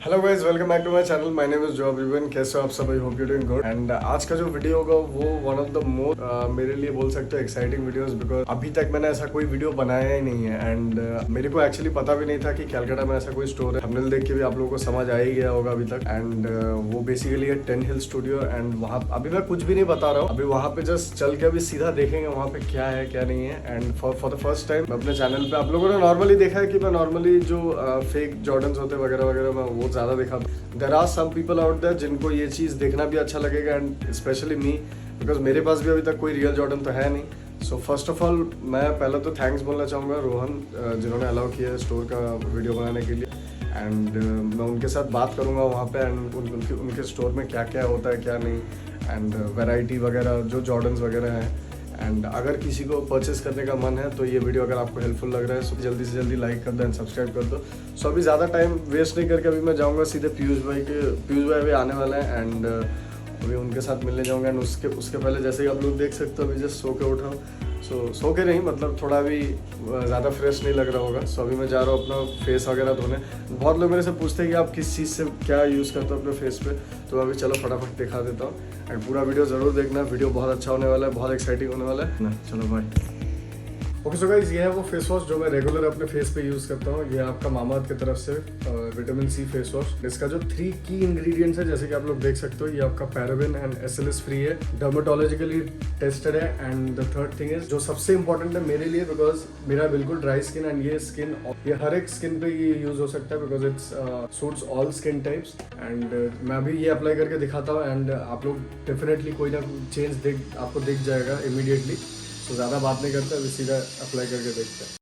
Hello guys, welcome back to my channel. My name is Jo everyone. कैसे हो आप सब? I hope you doing good. And आज का जो वीडियो होगा वो वन ऑफ द मोस्ट मेरे लिए बोल सकते हो एक्साइटिंग वीडियोस, बिकॉज अभी तक मैंने ऐसा कोई वीडियो बनाया ही नहीं है। एंड मेरे को एक्चुअली पता भी नहीं था कि कलकत्ता में ऐसा कोई स्टोर है। थंबनेल देख के भी आप लोगों को समझ आ ही गया होगा अभी तक। एंड वो बेसिकली है 10 हिल स्टूडियो। एंड वहाँ अभी मैं कुछ भी नहीं बता रहा हूँ, अभी वहाँ पे जस्ट चल के अभी सीधा देखेंगे वहाँ पे क्या है क्या नहीं है। And for the first time अपने चैनल पे आप लोगों ने नॉर्मली देखा है कि मैं नॉर्मली जो फेक जॉर्डन्स होते वगैरह वगैरह मैं वो ज्यादा देखा। There are some people out there जिनको ये चीज़ देखना भी अच्छा लगेगा, एंड स्पेशली मी, बिकॉज मेरे पास भी अभी तक कोई रियल जॉर्डन तो है नहीं। सो फर्स्ट ऑफ ऑल मैं पहले तो थैंक्स बोलना चाहूँगा रोहन, जिन्होंने अलाउ किया है स्टोर का वीडियो बनाने के लिए। एंड मैं उनके साथ बात करूँगा वहाँ पे, एंड उनके स्टोर में क्या क्या होता है क्या नहीं, एंड वैरायटी वगैरह जो जॉर्डन्स वगैरह हैं। एंड अगर किसी को परचेस करने का मन है तो ये वीडियो अगर आपको हेल्पफुल लग रहा है तो जल्दी से जल्दी लाइक कर दो एंड सब्सक्राइब कर दो। सो अभी ज़्यादा टाइम वेस्ट नहीं करके अभी मैं जाऊँगा सीधे पीयूष भाई भी आने वाले हैं। एंड अभी उनके साथ मिलने जाऊँगा। एंड उसके पहले जैसे ही आप लोग देख सकते हो अभी जस्ट सो के उठा हूँ। सो के नहीं, मतलब थोड़ा भी ज़्यादा फ्रेश नहीं लग रहा होगा। सो अभी मैं जा रहा हूँ अपना फेस वगैरह धोने। बहुत लोग मेरे से पूछते हैं कि आप किस चीज़ से क्या यूज़ करते हो अपने फेस पे, तो अभी चलो फटाफट दिखा देता हूँ। एंड पूरा वीडियो ज़रूर देखना, वीडियो बहुत अच्छा होने वाला है, बहुत एक्साइटिंग होने वाला है ना। चलो बाय। ओके सो गाइस, ये है वो फेस वॉश जो मैं रेगुलर अपने फेस पे यूज़ करता हूँ। ये आपका मामाअर्थ की तरफ से विटामिन सी फेस वॉश। इसका जो 3 की इंग्रेडिएंट्स है जैसे कि आप लोग देख सकते हो, ये आपका पैराबेन एंड एसएलएस फ्री है, डर्मेटोलॉजिकली टेस्टेड है। And the third thing is जो सबसे इंपॉर्टेंट है मेरे लिए, बिकॉज मेरा बिल्कुल ड्राई स्किन, एंड ये हर एक स्किन पे ये यूज हो सकता है, because it's suits all skin types. And मैं अभी ये अप्लाई करके दिखाता हूँ, एंड आप लोग डेफिनेटली कोई ना चेंज आपको दिख जाएगा इमीडिएटली। तो ज़्यादा बात नहीं करते, अभी सीधा अप्लाई करके देखते हैं।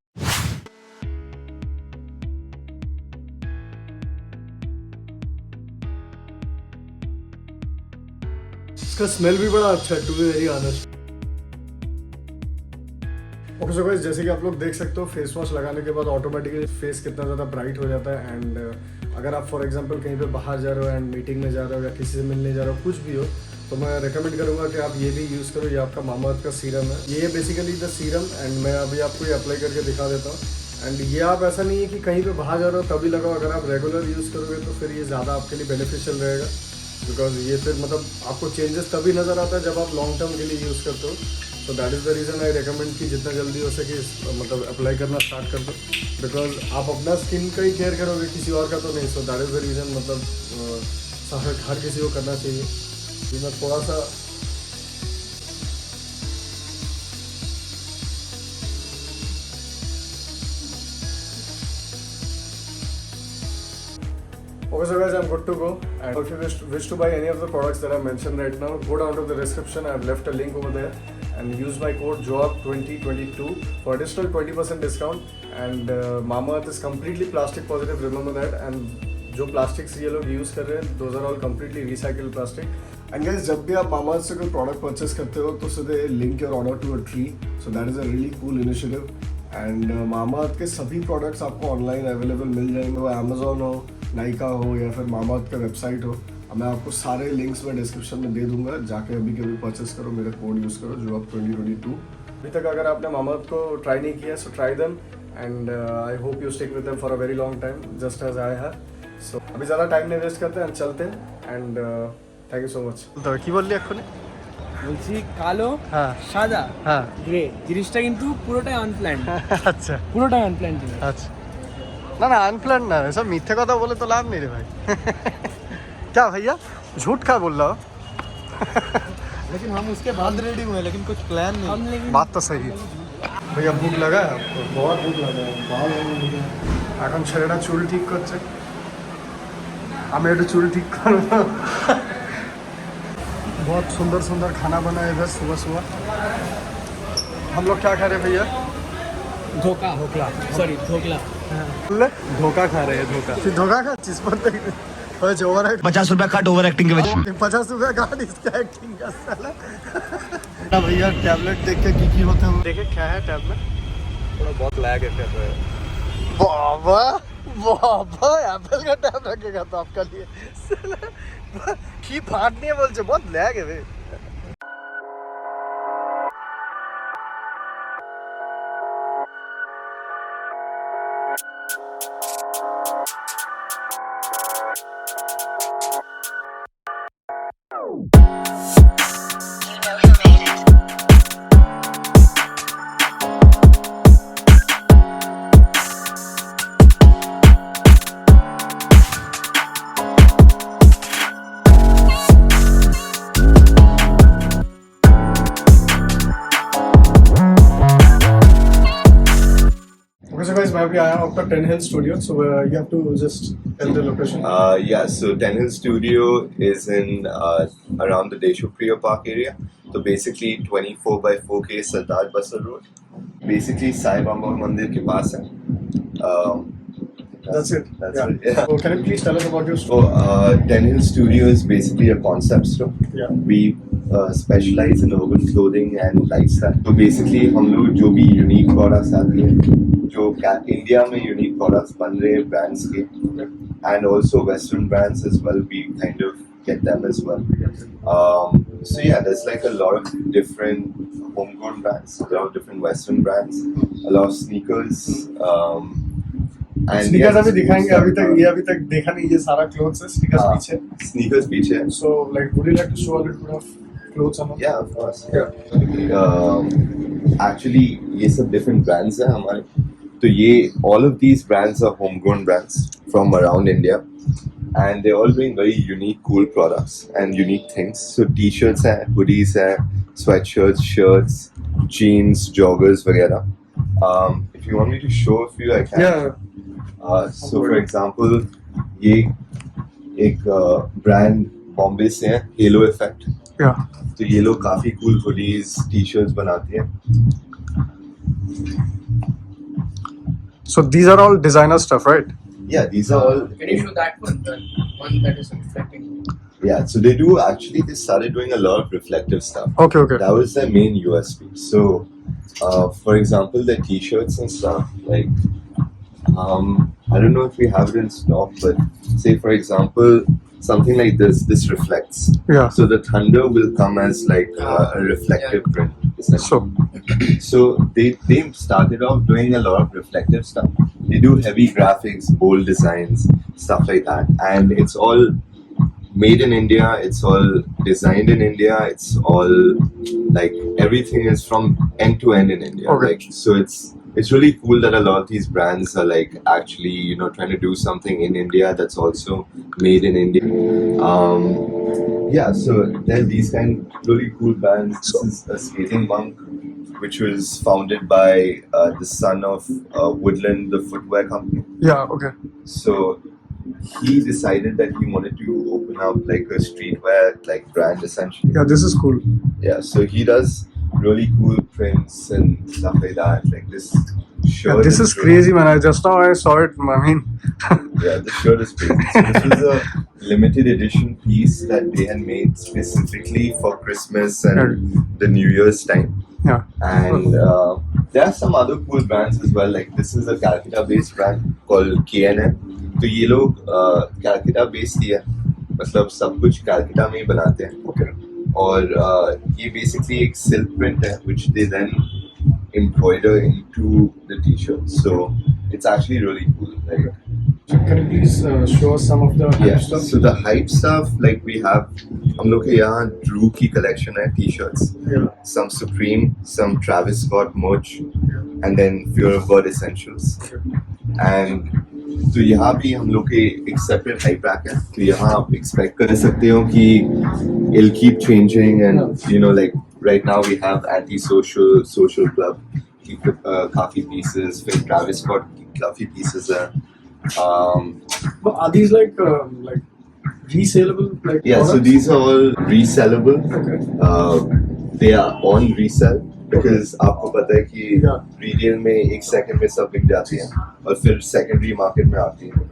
इसका स्मेल भी बड़ा अच्छा है, to be very honest. Okay so guys, जैसे कि आप लोग देख सकते हो फेस वॉश लगाने के बाद ऑटोमेटिकली फेस कितना ज़्यादा ब्राइट हो जाता है। एंड अगर आप फॉर एग्जांपल कहीं पे बाहर जा रहे हो एंड मीटिंग में जा रहे हो या किसी से मिलने जा रहे हो, कुछ भी हो, तो मैं रेकमेंड करूंगा कि आप ये भी यूज़ करो। ये आपका मामाअर्थ का सीरम है, ये बेसिकली द सीरम। एंड मैं अभी आपको ये अप्लाई करके दिखा देता हूँ। एंड ये आप ऐसा नहीं है कि कहीं पे बाहर जा रहे हो तभी लगाओ, अगर आप रेगुलर यूज़ करोगे तो फिर ये ज़्यादा आपके लिए बेनिफिशियल रहेगा, बिकॉज ये फिर मतलब आपको चेंजेस तभी नज़र आता है जब आप लॉन्ग टर्म के लिए यूज़ करते हो। So that is the reason I recommend कि जितना जल्दी हो सके मतलब अप्लाई करना स्टार्ट कर दो, बिकॉज आप अपना स्किन का ही केयर करोगे, किसी और का तो नहीं। So that is the reason, मतलब हर किसी को करना चाहिए। मैं थोड़ा सा okay, so guys, I'm good to go. And if you wish to buy any of the products that I mentioned right now, go down to the description. I've left a link over there, and use my code JOAB2022 for additional 20% discount. And Mamaearth is completely plastic positive. Remember that. And जो plastics ये लोग use कर रहे हैं, those are all completely recycled plastic. And guys, जब भी आप Mamaearth से कोई product purchase करते हो तो सीधे link your order to a tree. So that is a really cool initiative. And Mamaearth के सभी प्रोडक्ट्स आपको ऑनलाइन अवेलेबल मिल जाएंगे, वो अमेजोन हो, नाइका हो या फिर मामाअर्थ का वेबसाइट हो। मैं आपको सारे लिंक्स में डिस्क्रिप्शन में दे दूंगा, जाके अभी के अभी परचेस करो, मेरा कोड यूज़ करो जो आप 2022। अभी तक अगर आपने मामाअर्थ को ट्राई नहीं किया so try them, and I hope you stick with them for a very long time just as I have. So अभी ज़्यादा टाइम नहीं वेस्ट करते हैं, चलते हैं। And thank you so much. तो কি বললি এখন? বলছি কালো সাদা গ্রে জিনিসটা কিন্তু পুরোটাই আনপ্ল্যান্ড। আচ্ছা, পুরোটাই আনপ্ল্যান্ড জিনিস। আচ্ছা, ना ना अनप्लान ना, सब मिथ्या कथा बोले तो लाभ नहीं रे भाई। क्या भैया झूठ का बोल रहा हो? लेकिन हम उसके बाद रेडी हुए, लेकिन कुछ प्लान नहीं। हम लेकिन बात तो सही है भैया। भूख लगा है आपको? बहुत भूख लगा है। बाल এখন ছেলেটা চুল ঠিক করছে, আমি একটু চুল ঠিক করবো। बहुत सुंदर सुंदर खाना बना है इधर सुबह सुबह। हम लोग क्या खा रहे हैं भैया? धोखा सॉरी ढोकला। धोखा खा रहे हैं। धोखा फिर धोखा खा चीज पर ओवर 50 रुपया काट ओवर एक्टिंग के वजह 50 रुपया काट इसका एक्टिंग का साला। भैया टैबलेट देख के की होता है, देखे क्या है टैबलेट? थोड़ा बहुत लैग है कर रहे हैं। बाबा बाबा एप्पल का टैब रखेगा तो आपका लिए की फाटनी है बोलছে, बहुत लैग है भाई। अभी आया हूँ आपका 10 Hill Studio, so you have to just tell the location. Yeah, so 10 Hill Studio is in around the Deshopriya Park area. So basically 24/4K Sartaj Basar Road. Basically Sai Baba Mandir ke paas hai. That's it. That's yeah. it. Yeah. So can you please tell us about your So store? 10 Hill Studio is basically a concept store. Yeah. We specialize in urban clothing and lifestyle. So basically हम लोग जो भी unique products आती हैं, जो India में unique products बन रहे हैं brands के, and also Western brands as well, we kind of get them as well. So yeah, there's like a lot of different homegrown brands, a lot of different Western brands, a lot of sneakers. And Sneakers yes, अभी दिखाएंगे. अभी तक देखा नहीं, ये सारा clothes है. Sneakers पीछे. Sneakers पीछे है. So like, would you like to show a little bit of clothes on? Yeah, of course. Actually, ये सब different brands हैं हमारे. तो ये all of these brands are homegrown brands from around India, and they're all doing very unique, cool products and unique things. So t-shirts हैं, hoodies हैं, sweatshirts, shirts, jeans, joggers वगैरह. If you want me to show a few, I can. Yeah. So for example, ये एक brand Bombay से है, Halo Effect. Yeah. तो ये लोग काफी cool hoodies, t-shirts बनाते हैं. So these are all designer stuff, right? Yeah, these are all. Can you show that one? The one that is reflecting. Yeah, so they do actually. They started doing a lot of reflective stuff. Okay. That was their main USP. So, for example, the t-shirts and stuff, like, I don't know if we have it in stock, but say for example, something like this reflects. Yeah. So the thunder will come as like a reflective print, essentially. So they started off doing a lot of reflective stuff. They do heavy graphics, bold designs, stuff like that, and it's all made in India. It's all designed in India. It's all like everything is from end to end in India. Okay. Like, so it's really cool that a lot of these brands are like actually trying to do something in India that's also made in India. Yeah, so there are these kind of really cool brands. This is a skating monk, which was founded by the son of Woodland, the footwear company. Yeah. Okay. So he decided that he wanted to open up like a streetwear like brand essentially. Yeah, this is cool. Yeah, so he does really cool prints and stuff like that. Like this shirt. Yeah, this is really- crazy, man. Just now I saw it. I mean, Yeah, the shirt is crazy. So this was a limited edition piece that they had made specifically for Christmas and the New Year's time. yeah. And there are some other cool brands as well. Like this is a Calcutta-based brand called KNN. तो ये लोग Calcutta based ही है, मतलब सब कुछ Calcutta में ही बनाते हैं. Okay. और ये basically एक silk print है, which they then embroider into the t-shirt. So it's actually really cool. Like, Can you please show us some of the yeah. stuff? So the hype stuff, like we have, हम लोग के यहाँ Drew की collection है t-shirts. Yeah. Some Supreme, some Travis Scott merch, and then Fear of God essentials. And तो यहाँ भी हम लोग के एक separate hype rack है. तो यहाँ आप expect कर सकते हो कि it'll keep changing, and like right now we have Antisocial, Social Club, की काफी pieces, फिर Travis Scott की काफी pieces है. But are these like resaleable? Like Yeah, so products? these are all resellable. Okay. They are on resell because आपको पता है कि Yeah. retail में एक second में सब बिक जाती है और फिर secondary market में आती है.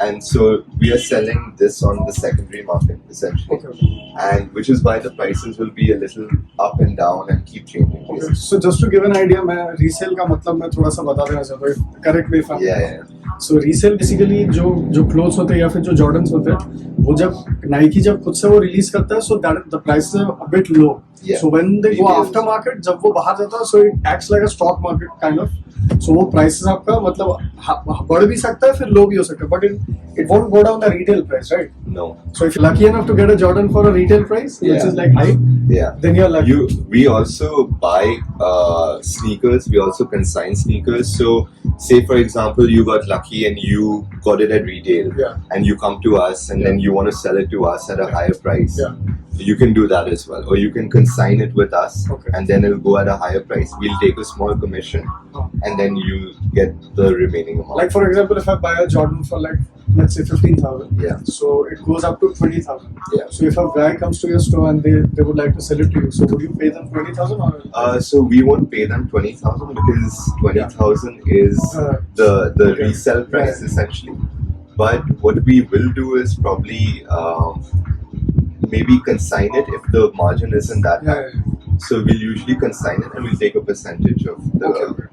And so we are selling this on the secondary market essentially, Okay. and which is why the prices will be a little up and down and keep changing. Okay. basically. So just to give an idea, मैं resale का मतलब मैं थोड़ा सा बता देना चाहता हूँ. Correct me if I'm Yeah, wrong. So resale basically जो clothes होते हैं या फिर जो Jordans होते हैं, वो जब Nike जब खुद से वो release करता है, so that the prices are a bit low. Yeah. So when they go Retail. after market, जब वो बाहर जाता है, so it acts like a stock market kind of. So वो prices आपका मतलब बढ़ भी सकता है, फिर low भी हो सकता है, but it won't go down the retail price, right? No. So if you're lucky enough to get a Jordan for a retail price, which Yeah. is like high, Yeah. then you're lucky. We also buy sneakers. We also consign sneakers. So, say for example, you got lucky and you got it at retail, Yeah. and you come to us, and then you want to sell it to us at a higher price. Yeah. You can do that as well, or you can consign it with us, Okay. and then it'll go at a higher price. We'll take a small commission, Oh. and then you get the remaining amount. Like for example, if I buy a Jordan for like, let's say 15,000, Yeah. so it goes up to 20,000. Yeah. So if a guy comes to your store and they would like to sell it to you, so would you pay them 20,000 or? So we won't pay them 20,000 because 20,000 is the resale price essentially. But what we will do is probably maybe consign it if the margin isn't that high. So we'll usually consign it and we'll take a percentage of the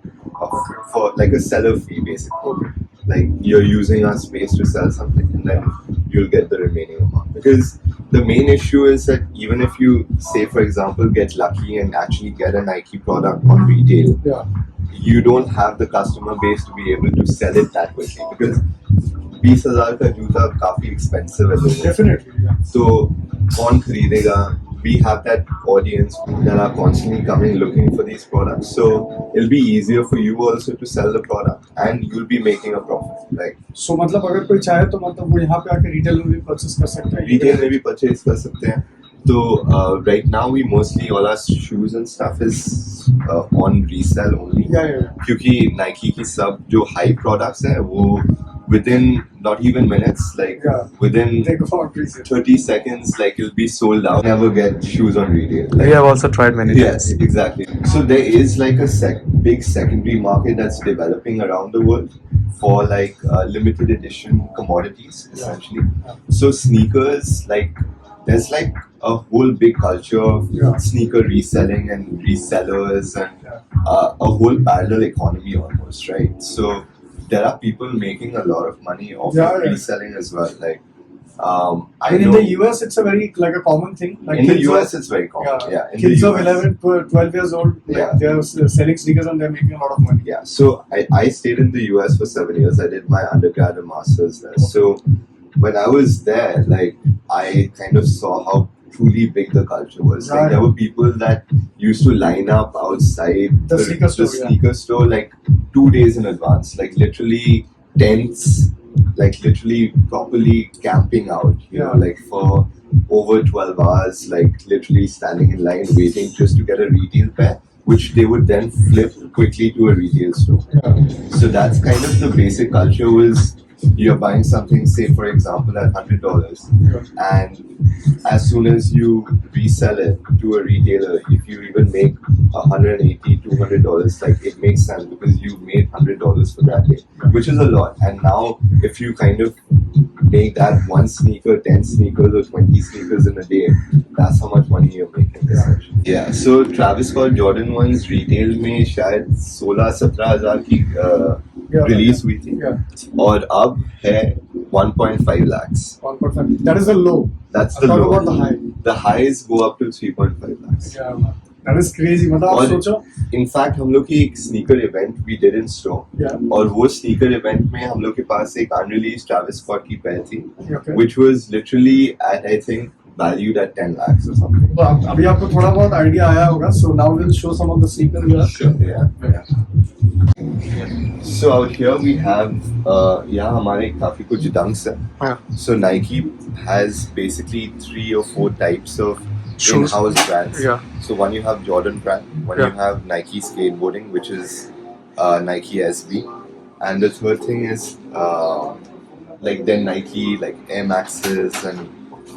for like a seller fee basically. Like you're using our space to sell something and then you'll get the remaining amount. Because the main issue is that even if you say for example get lucky and actually get a Nike product on retail, you don't have the customer base to be able to sell it that quickly because 20,000 का जूता काफी expensive है. Definitely. So कौन खरीदेगा? We have that audience that are constantly coming looking for these products. So it'll be easier for you also to sell the product and you'll be making a profit. Right? So मतलब अगर कोई चाहे तो मतलब वो यहाँ पे आके retail में भी purchase कर सकता है. Retail में भी purchase कर सकते हैं. So right now we mostly all our shoes and stuff is on resale only. क्योंकि Nike की सब जो high products हैं वो within not even minutes, like within 30 seconds, like it'll be sold out. Never get shoes on retail. Like, we have also tried many times. Yes, exactly. So there is like a big secondary market that's developing around the world for like limited edition commodities essentially. So sneakers, like there's like a whole big culture of sneaker reselling and resellers and a whole parallel economy almost, right? So there are people making a lot of money off of reselling as well. Like, I mean, know in the US, it's a very like a common thing. Like in the US, it's very common. Yeah, in kids the of US, 11, 12 years old, like, they are selling sneakers and they're making a lot of money. Yeah. So I stayed in the US for 7 years. I did my undergrad and masters there. So when I was there, like I kind of saw how truly big the culture was. Like there were people that used to line up outside the sneaker store like 2 days in advance, like literally tents, like literally properly camping out, you know, like for over 12 hours, like literally standing in line waiting just to get a retail pair, which they would then flip quickly to a retail store. So that's kind of the basic culture was you're buying something, say for example at $100, and as soon as you resell it to a retailer, if you even make $180, $200, like it makes sense because you made $100 for that day, which is a lot. And now if you kind of make that one sneaker, 10 sneakers or 20 sneakers in a day, that's how much money you're making essentially. Yeah, so Travis Scott Jordan 1's retail में शायद 16-17 हज़ार की release हुई थी और अब है 1.5 lakhs. 1.5. That is the low. That's I'll the talk low. about the high. The highs go up to 3.5 lakhs. Yeah, man. That is crazy. मतलब आप सोचो. In fact, हम लोग की एक sneaker event we did in store. और वो sneaker event में हम लोग के पास एक unreleased Travis Scott की pair थी, which was literally at I think valued at 10 lakhs or something. तो अभी आपको थोड़ा बहुत idea आया होगा. So now we'll show some of the sneakers here. Sure. Yeah. So out here we have यहाँ हमारे काफी कुछ dunks हैं. So Nike has basically 3 or 4 types of in-house brands. So one you have Jordan brand, one you have Nike skateboarding, which is Nike SB, and the third thing is like then Nike like Air Maxes and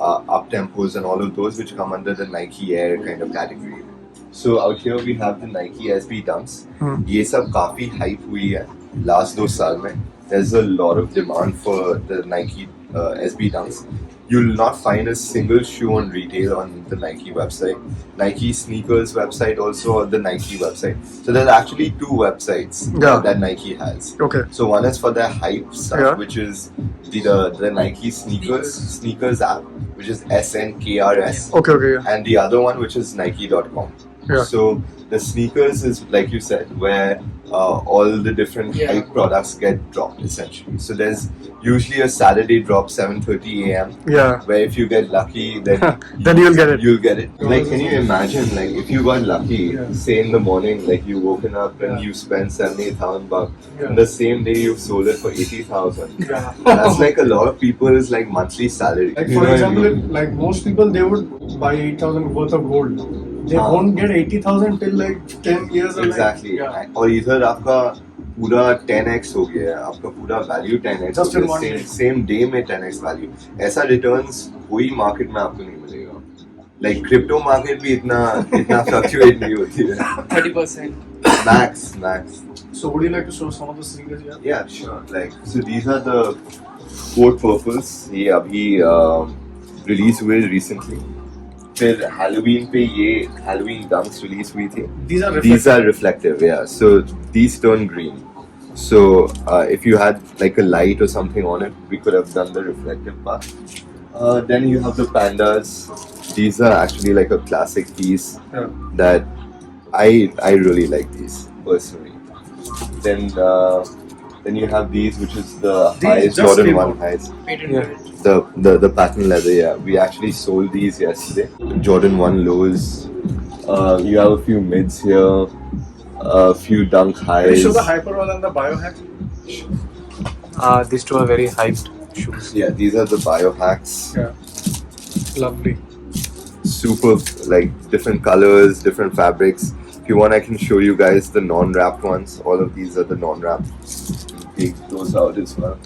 up tempos and all of those which come under the Nike Air kind of category. So out here we have the Nike SB dunks. ये सब काफी hype हुई है last 2 साल में. There's a lot of demand for the Nike SB dunks. You'll not find a single shoe on retail on the Nike website. Nike sneakers website also or the Nike website. So there's actually 2 websites that Nike has. So one is for their hype stuff, which is the Nike sneakers app, which is SNKRS. And the other one which is Nike.com. So the sneakers is like you said, where all the different hype products get dropped essentially. So there's usually a Saturday drop 7:30 a.m. Where if you get lucky, then then you'll get it. You'll get it. Like, can you imagine? Like, if you got lucky, say in the morning, like you woken up and you spent $70,000, and the same day you've sold it for 80,000. That's like a lot of people's like monthly salary. Like for example, like most people, they would buy 8,000 worth of gold. They won't get 80,000 till like 10 years. Exactly. और इधर आपका पूरा 10x हो गया है, आपका पूरा value 10x Just in one day. Same day में 10x वैल्यू. ऐसा रिटर्न्स कोई मार्केट में आपको नहीं मिलेगा. Like क्रिप्टो मार्केट भी इतना फ्लक्चुएट नहीं होती है. 30%. Max. So would you like to show some of the sneakers here? Yeah, sure. Like so, these are the Purples. ये अभी रिलीज हुए recently. फिर Halloween पे ये Halloween dunks release हुई थी. These are reflective, yeah. So these turn green. So if you had like a light or something on it, we could have done the reflective part. Then you have the Pandas. These are actually like a classic piece that I really like these personally. Then you have these, which is the highest Jordan1 highs. The patent leather, yeah. We actually sold these yesterday. Jordan1 lows. You have a few mids here, a few dunk highs. Can you show the Hyperroll and the Biohack? These two are very hyped shoes. Yeah, these are the biohacks. Yeah. Lovely. Super, like different colors, different fabrics. If you want, I can show you guys the non-wrapped ones. All of these are the non-wrapped. Take those out as well.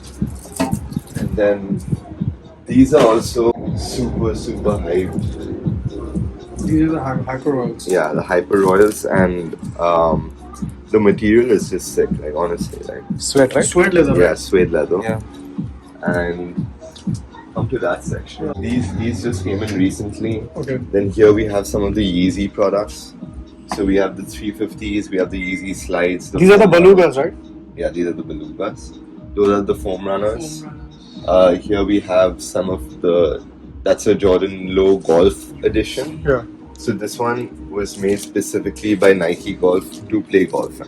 And then these are also super hyped. These are the Hyperrolls. Yeah, the Hyper Royals, and the material is just sick. Like honestly, like Sweat, right? Suede leather. yeah, right? suede leather. Yeah. And come to that section. These just came in recently. Okay. Then here we have some of the Yeezy products. So we have the 350s, we have the Yeezy slides. These are the Belugas, right? Yeah, these are the Belugas. Those are the foam runners. Here we have some of the. That's a Jordan Low Golf edition. Yeah. So this one was made specifically by Nike Golf to play golf.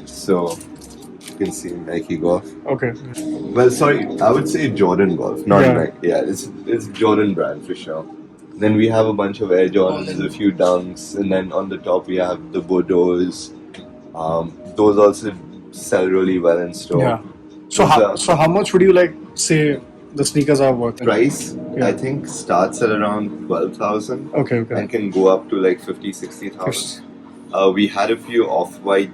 So you can see Nike Golf. Okay. Well, sorry, I would say Jordan Golf, not Yeah. Nike. Yeah, it's Jordan brand for sure. Then we have a bunch of Air Jordans, a few dunks, and then on the top we have the Bordeaux. Those also sell really well in store. Yeah. So how much would you like say the sneakers are worth? Price, Yeah. I think, starts at around 12,000 Okay. and can go up to like 50,000-60,000. We had a few off-white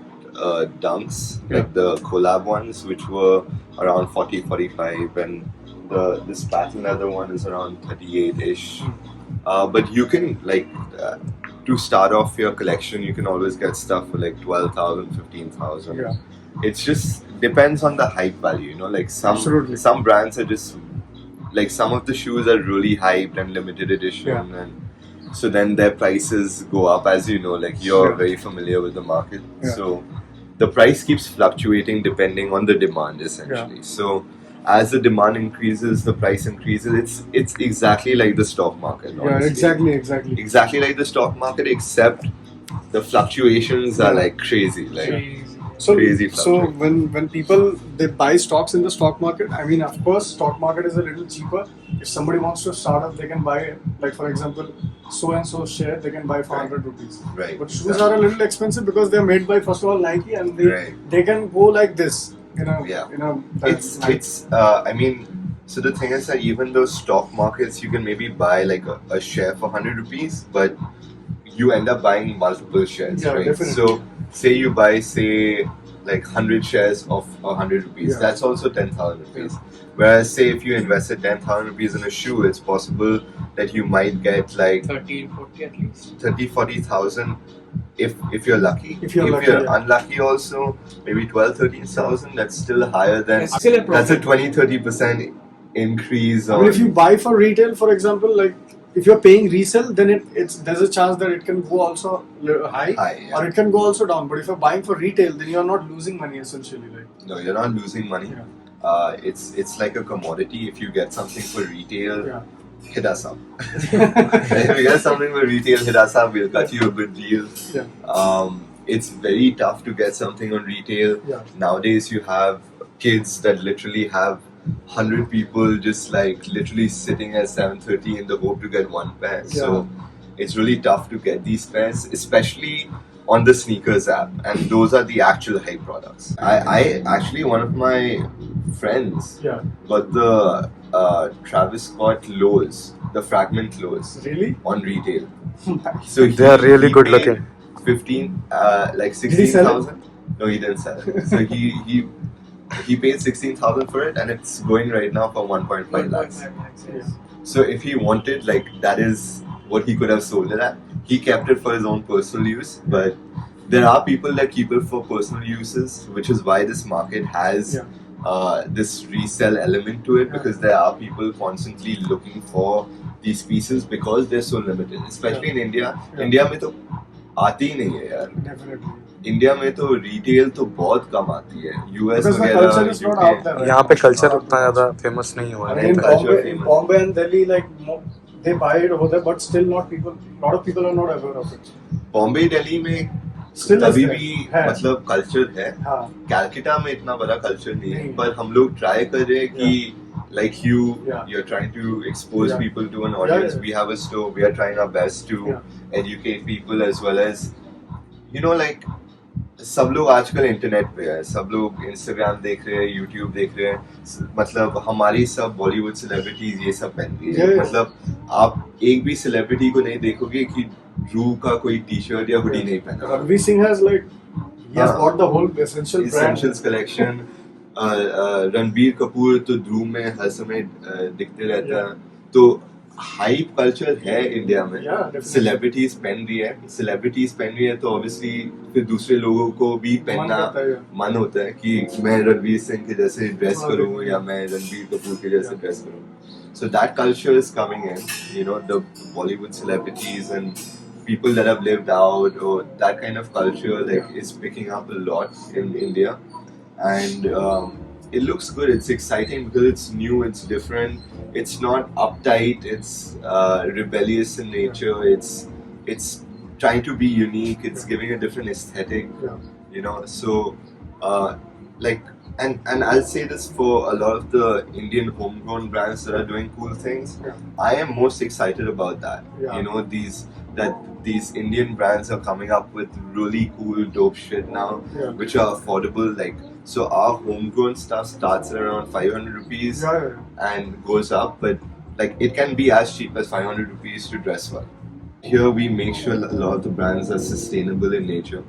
dunks, like the collab ones, which were around 40-45, and this patent leather one is around 38-ish. But you can to start off your collection, you can always get stuff for like 12,000, 15,000. Yeah. It's just depends on the hype value, you know. Like some brands are just like some of the shoes are really hyped and limited edition, and so then their prices go up, as you know. Like you're very familiar with the market, so the price keeps fluctuating depending on the demand, essentially. So as the demand increases, the price increases. It's exactly like the stock market. Honestly. Yeah, exactly. Exactly like the stock market, except the fluctuations are like crazy. Crazy So when people they buy stocks in the stock market, I mean, of course, stock market is a little cheaper. If somebody wants to start up, they can buy it. Like for example, so and so share, they can buy for 100 rupees. Right. But shoes are a little expensive because they're made by, first of all, Nike, and they can go like this. I mean, so the thing is that even those stock markets, you can maybe buy like a share for 100 rupees, but you end up buying multiple shares, right? Definitely. So say you buy, like 100 shares of 100 rupees, that's also 10,000 rupees. Whereas say if you invested 10,000 rupees in a shoe, it's possible that you might get like 30-40 at least. 30,000-40,000 if you're lucky. If you're unlucky also, maybe 12,000-13,000. That's still higher than It's still a that's a profit. 20-30% increase. I mean, if you buy for retail, for example, like if you're paying resale, then there's a chance that it can go also high, yeah. or it can go also down. But if you're buying for retail, then you're not losing money essentially. Like No, you're not losing money. It's like a commodity. If you get something for retail, hit us up. If you get something for retail, hit us up. We'll cut you a good deal. It's very tough to get something on retail. Nowadays, you have kids that literally have 100 people just like literally sitting at 7:30 in the hope to get one pair. So it's really tough to get these pairs, especially on the sneakers app, and those are the actual hype products. I actually, one of my friends got the Travis Scott lows, the fragment lows, really on retail. So They are really good paid looking. 16,000. No, he didn't sell it. So he paid 16,000 for it, and it's going right now for 1.5 lakhs. So if he wanted, like, that is what he could have sold it at. He kept it for his own personal use, but there are people that keep it for personal uses, which is why this market has this resell element to it, because there are people constantly looking for these pieces because they're so limited, especially in India. India में तो आती ही नहीं है यार. Definitely. India में तो retail तो बहुत कम आती है. US Because the culture is not out there. यहाँ पे कल्चर उतना ज्यादा फेमस नहीं हुआ I है. mean, culture in famous. Bombay and Delhi, like they buy it over there, but still not people. A lot of people are not aware of it. Bombay Delhi में Still is अभी there. भी है. मतलब culture है. हाँ. कैलकाटा में इतना बड़ा कल्चर नहीं है, नहीं. पर हम लोग ट्राई कर रहे हैं कि like Yeah. you're trying to expose Yeah. people to an audience. Yeah. We have a store. We are trying our best to educate people as well as, you know, like सब लोग आजकल internet पे है. सब लोग Instagram देख रहे हैं, यूट्यूब देख रहे हैं. मतलब हमारी सब बॉलीवुड सेलिब्रिटीज ये सब पहनती है. Yeah. मतलब आप एक भी सेलिब्रिटी को नहीं देखोगे कि ड्रू का कोई टी शर्ट या हुडी नहीं पहना. Ranveer Singh has he has got the whole essential brand. Essentials collection. Ranbir Kapoor तो ध्रुव में हर समय दिखते रहता है. तो हाइप कल्चर है इंडिया में. Yeah, definitely. सेलिब्रिटीज पहन रही है तो ऑब्वियसली फिर दूसरे लोगों को भी पहनना मन होता है कि मैं रणवीर सिंह के जैसे ड्रेस करूं या मैं रणबीर कपूर के जैसे ड्रेस करूं. So that culture is coming in, you know, the Bollywood celebrities and people that have lived out, or that kind of culture like is picking up a lot in India. And it looks good. It's exciting because it's new, it's different, it's not uptight, it's rebellious in nature, it's trying to be unique, it's giving a different aesthetic, you know. So like and I'll say this for a lot of the Indian homegrown brands that are doing cool things. I am most excited about that. You know, these Indian brands are coming up with really cool, dope shit now, which are affordable. Like, so our homegrown stuff starts at around 500 rupees and goes up, but like it can be as cheap as 500 rupees to dress well. Here we make sure a lot of the brands are sustainable in nature.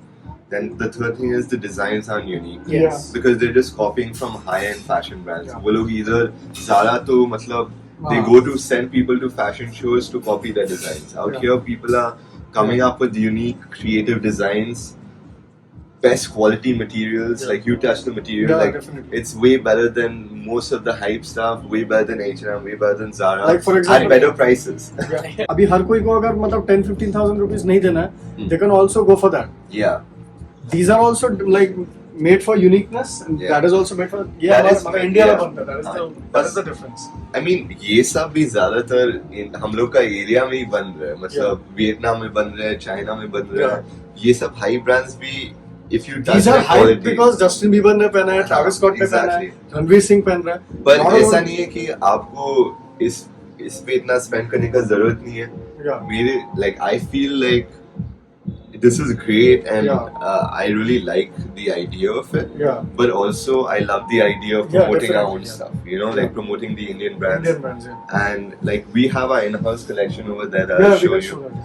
Then the third thing is the designs are unique. Yes. Because they're just copying from high-end fashion brands. वो लोग either Zara तो मतलब they go to send people to fashion shows to copy their designs. Out here people are coming up with unique, creative designs, best quality materials. Like you touch the material, like definitely. it's way better than most of the hype stuff, way better than H&M, way better than Zara, Like, for example, at better prices. अभी हर कोई को अगर मतलब 10-15,000 rupees नहीं देना है, they can also go for that. Yeah. These are also like made for uniqueness, and that is also made for हमारा India में बनता है. That is the difference. I mean, ये सब भी ज्यादातर हम लोग का एरिया में ही बन रहा है. मतलब वियतनाम में बन रहा है, चाइना में बन रहा है. ये सब हाई ब्रांड्स भी if you touch These are their hype quality. because Justin Bieber ने पहना है, Travis Scott ने पहना है, रणवीर सिंह पहन रहा है. पर Not ऐसा all- नहीं है कि आपको इस पे इतना स्पेंड करने का जरूरत नहीं है. मेरे like I feel like this is great, and I really like the idea of it. But also I love the idea of promoting our own stuff. You know, like promoting the Indian brands. Indian brands, And like we have our in-house collection over there that I'll we show can you. show that.